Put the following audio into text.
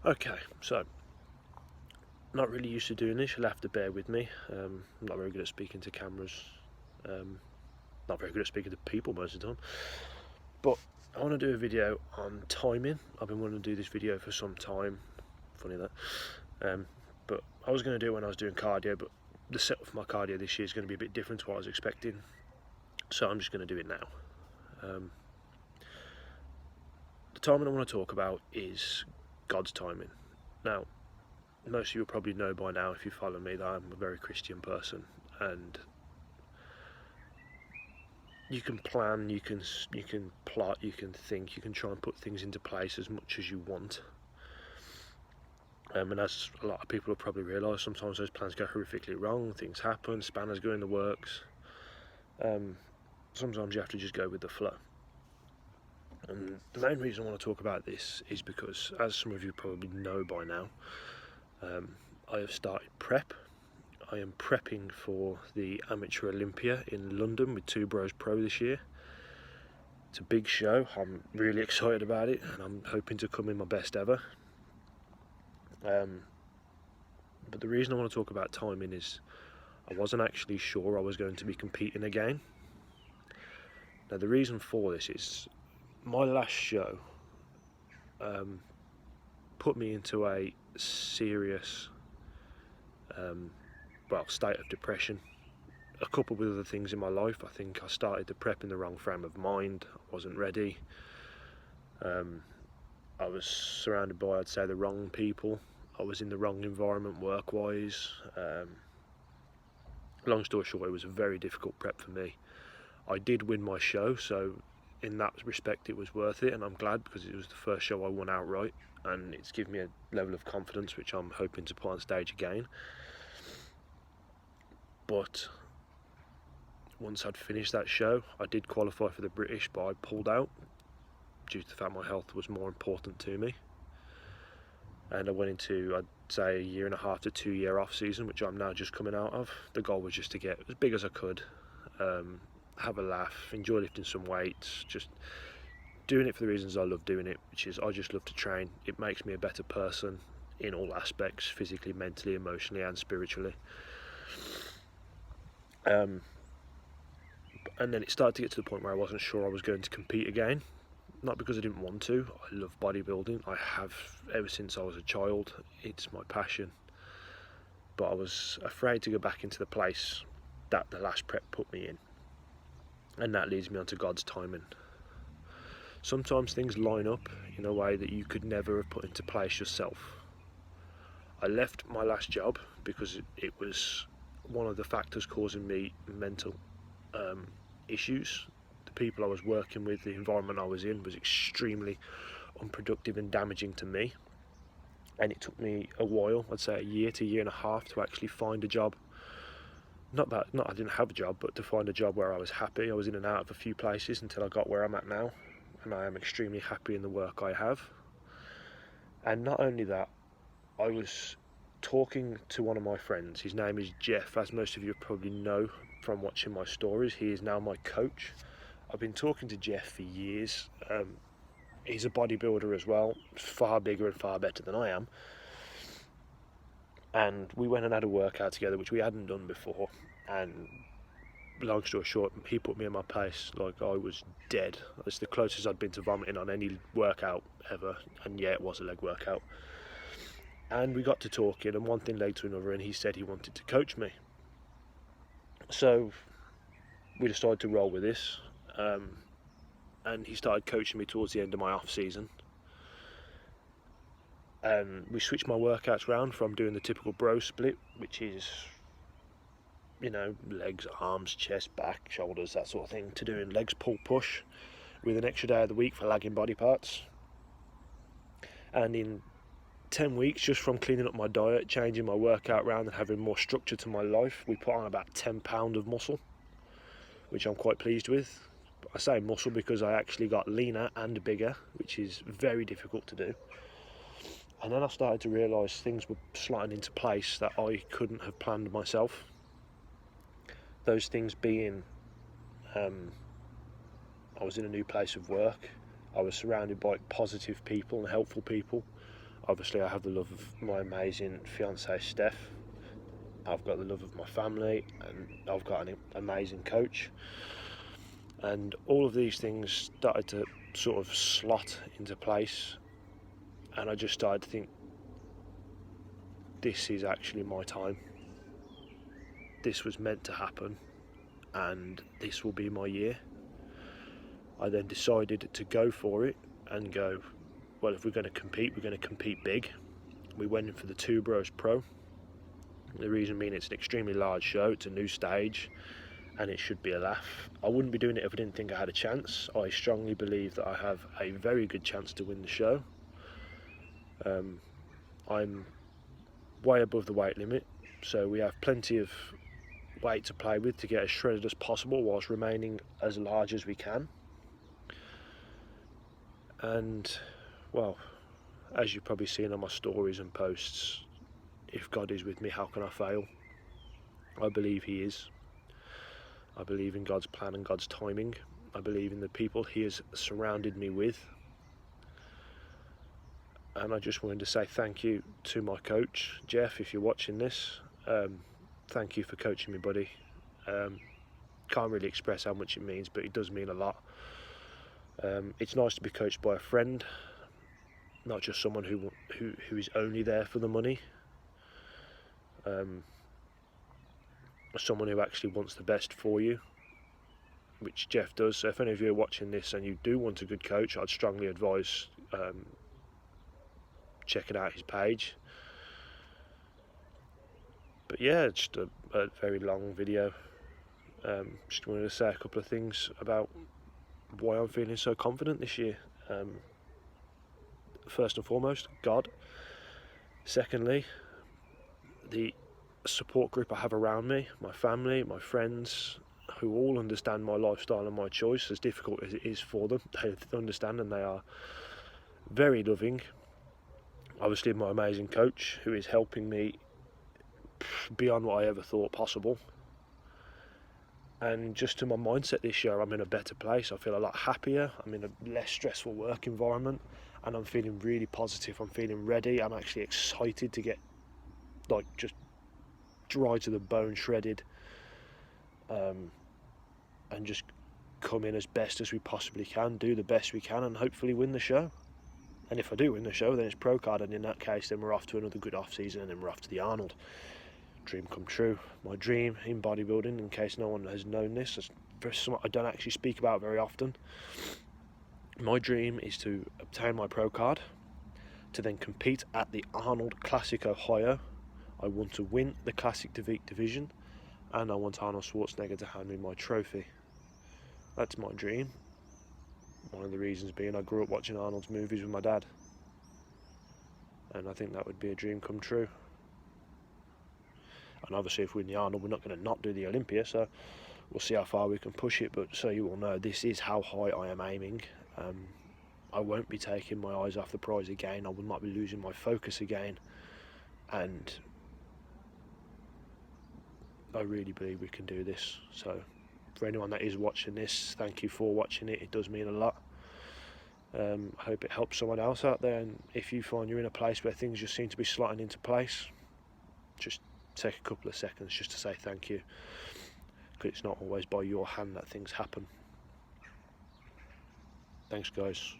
Okay, so not really used to doing this. You'll have to bear with me. I'm not very good at speaking to cameras. Not very good at speaking to people most of the time. But I want to do a video on timing. I've been wanting to do this video for some time. Funny that. But I was going to do it when I was doing cardio, but the setup for my cardio this year is going to be a bit different to what I was expecting. So I'm just going to do it now. The timing I want to talk about is God's timing. Now, most of you will probably know by now, if you follow me, that I'm a very Christian person, and you can plan, you can plot, you can think, you can try and put things into place as much as you want. And as a lot of people will probably realise, sometimes those plans go horrifically wrong, things happen, spanners go in the works. Sometimes you have to just go with the flow. And the main reason I want to talk about this is because, as some of you probably know by now, I have started prep. I am prepping for the Amateur Olympia in London with Two Bros Pro this year. It's a big show. I'm really excited about it, and I'm hoping to come in my best ever. But the reason I want to talk about timing is I wasn't actually sure I was going to be competing again. Now, the reason for this is my last show put me into a serious state of depression, coupled with other things in my life. I think I started the prep in the wrong frame of mind. I wasn't ready. I was surrounded by, I'd say, the wrong people. I was in the wrong environment work-wise. Long story short, it was a very difficult prep for me. I did win my show, so in that respect it was worth it, and I'm glad because it was the first show I won outright, and it's given me a level of confidence which I'm hoping to put on stage again. But once I'd finished that show, I did qualify for the British, but I pulled out due to the fact my health was more important to me. And I went into, I'd say, a 1.5 to 2 year off season, which I'm now just coming out of. The goal was just to get as big as I could, have a laugh, enjoy lifting some weights, just doing it for the reasons I love doing it, which is I just love to train. It makes me a better person in all aspects, physically, mentally, emotionally and spiritually. And then it started to get to the point where I wasn't sure I was going to compete again. Not because I didn't want to. I love bodybuilding. I have ever since I was a child. It's my passion. But I was afraid to go back into the place that the last prep put me in. And that leads me on to God's timing. Sometimes things line up in a way that you could never have put into place yourself. I left my last job because it was one of the factors causing me mental issues. The people I was working with, the environment I was in, was extremely unproductive and damaging to me. And it took me a while, I'd say a year to 1.5 years, to actually find a job. Not I didn't have a job, but to find a job where I was happy. I was in and out of a few places until I got where I'm at now, and I am extremely happy in the work I have. And not only that, I was talking to one of my friends. His name is Jeff, as most of you probably know from watching my stories. He is now my coach. I've been talking to Jeff for years. He's a bodybuilder as well, far bigger and far better than I am. And we went and had a workout together, which we hadn't done before. And long story short, he put me in my place like I was dead. It's the closest I'd been to vomiting on any workout ever. And yeah, it was a leg workout. And we got to talking, and one thing led to another, and he said he wanted to coach me. So we decided to roll with this. And he started coaching me towards the end of my off season. And we switched my workouts around from doing the typical bro split, which is, legs, arms, chest, back, shoulders, that sort of thing, to doing legs, pull, push, with an extra day of the week for lagging body parts. And in 10 weeks, just from cleaning up my diet, changing my workout around and having more structure to my life, we put on about 10 pounds of muscle, which I'm quite pleased with. I say muscle because I actually got leaner and bigger, which is very difficult to do. And then I started to realise things were sliding into place that I couldn't have planned myself. Those things being, I was in a new place of work. I was surrounded by positive people and helpful people. Obviously I have the love of my amazing fiancée Steph, I've got the love of my family, and I've got an amazing coach. And all of these things started to sort of slot into place, and I just started to think, this is actually my time. This was meant to happen, and this will be my year. I then decided to go for it and go, well, if we're going to compete, we're going to compete big. We went in for the Two Bros Pro. The reason being, it's an extremely large show, it's a new stage, and it should be a laugh. I wouldn't be doing it if I didn't think I had a chance. I strongly believe that I have a very good chance to win the show. I'm way above the weight limit, so we have plenty of weight to play with to get as shredded as possible whilst remaining as large as we can. And, well, as you've probably seen on my stories and posts, if God is with me, how can I fail? I believe He is. I believe in God's plan and God's timing. I believe in the people He has surrounded me with. And I just wanted to say thank you to my coach, Jeff, if you're watching this. Thank you for coaching me, buddy. Can't really express how much it means, but it does mean a lot. It's nice to be coached by a friend, not just someone who is only there for the money. Someone who actually wants the best for you, which Jeff does. So if any of you are watching this and you do want a good coach, I'd strongly advise checking out his page. But yeah, just a very long video. Just wanted to say a couple of things about why I'm feeling so confident this year. First and foremost, God. Secondly, the support group I have around me, my family, my friends, who all understand my lifestyle and my choice, as difficult as it is for them. They understand, and they are very loving. Obviously my amazing coach, who is helping me beyond what I ever thought possible. And just to my mindset this year, I'm in a better place. I feel a lot happier. I'm in a less stressful work environment, and I'm feeling really positive. I'm feeling ready. I'm actually excited to get just dry to the bone, shredded, and just come in as best as we possibly can, do the best we can, and hopefully win the show. And if I do win the show, then it's pro card, and in that case, then we're off to another good off season, and then we're off to the Arnold. Dream come true. My dream in bodybuilding, in case no one has known this, is something I don't actually speak about very often. My dream is to obtain my pro card, to then compete at the Arnold Classic Ohio. I want to win the Classic division, and I want Arnold Schwarzenegger to hand me my trophy. That's my dream. One of the reasons being I grew up watching Arnold's movies with my dad, and I think that would be a dream come true. And obviously if we win the Arnold, we're not going to not do the Olympia, so we'll see how far we can push it. But so you all know, this is how high I am aiming. I won't be taking my eyes off the prize again. I will not be losing my focus again, and I really believe we can do this. So for anyone that is watching this, thank you for watching it. It does mean a lot. I hope it helps someone else out there, and if you find you're in a place where things just seem to be slotting into place, just take a couple of seconds just to say thank you, because it's not always by your hand that things happen. Thanks guys.